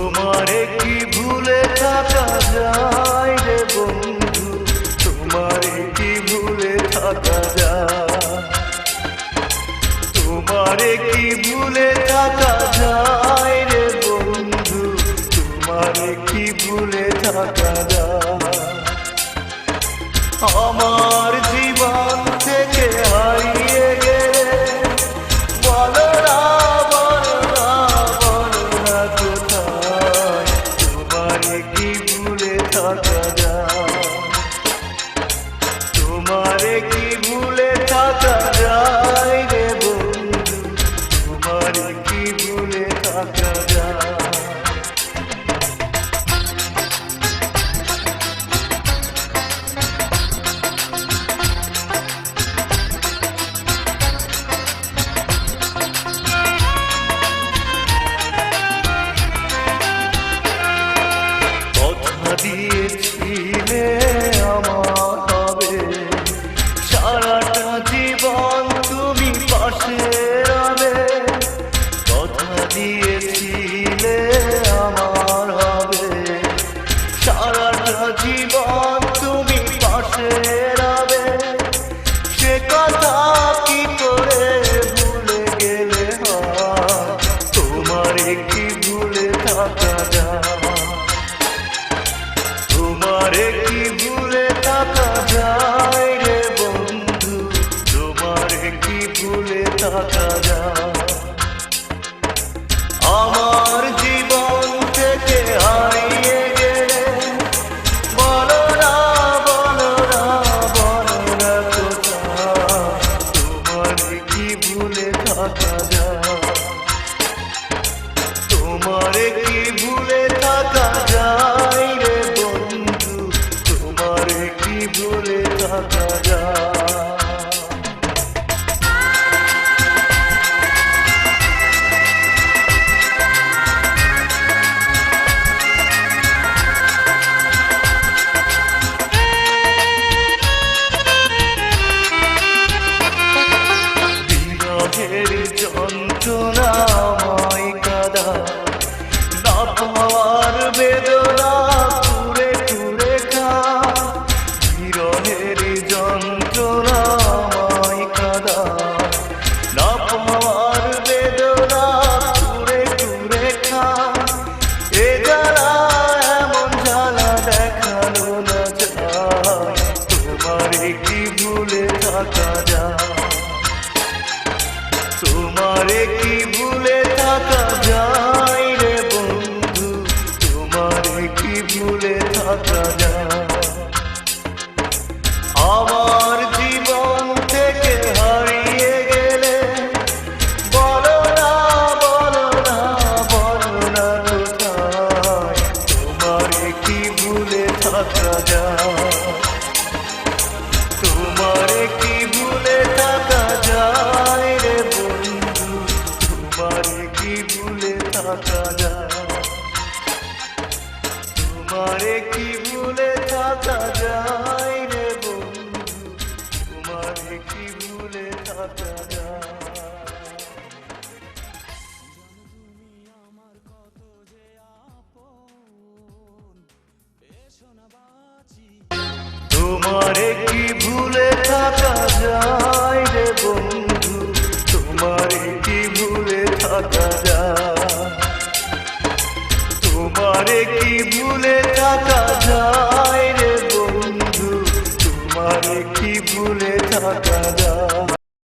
তোমারে কি ভুলে থাকা যায় রে বন্ধু, তোমারে কি ভুলে থাকা যায়, তোমারে কি ভুলে থাকা যায় রে বন্ধু, তোমারে কি ভুলে থাকা যায়। আমার জীবন থেকে হারিয়ে গেলে বলো না, বলো না, বলো না কোথায়, তোমারে কি ভুলে থাকা যায়, তোমারে কি ভুলে থাকা যায় রে বন্ধু, তোমারে কি ভুলে থাকা যায়। দিয়েছিলে আমার হবে সারাটা জীবন তুমি পাশে রবে, কথা দিয়েছিলে আমার হবে সারাটা জীবন তুমি পাশে রবে, সে কথা কি করে ভুলে গেলে হয়, তোমারে কি ভুলে থাকা যায়, তোমারে কি ভুলে থাকা যায় রে বন্ধু, তোমারে কি ভুলে থাকা যায়। আমার জীবন থেকে হারিয়ে গেলে বলো না, বলো না, বলো না কোথায়, তোমারে কি ভুলে থাকা যায়, তোমারে কি ভুলে থাকা যায় রে বন্ধু, তোমারে কি ভুলে থাকা যায়। বিরহের যন্ত্রণাময় কাদা না পাওয়ার বেদনা কুরে কুরে খা, বিরহের যন্ত্রণাময় কাদা না পাওয়ার বেদনা কুরে কুরে খা, এ জ্বালা এমন জ্বালা দেখানো না যায়, তোমারে কি ভুলে থাকা যায়, তোমারে কি ভুলে থাকা যায় রে বন্ধু, তোমারে কি ভুলে থাকা যায়। আমার জীবন থেকে হারিয়ে গেলে বলো না, বলো না, বলো না কোথায়, তোমারে কি ভুলে থাকা যায়, তোমারে কি ভুলে থাকা যায় রে বন্ধু, তোমারে কি ভুলে থাকা যায়, তোমারে কি ভুলে থাকা যায় রে বন্ধু, তোমারে কি ভুলে থাকা যায়। তোমারে কি ভুলে থাকা যায় রে বন্ধু, তোমারে কি ভুলে থাকা যায়, তোমারে কি ভুলে থাকা যায় রে বন্ধু, তোমারে কি ভুলে থাকা যায়।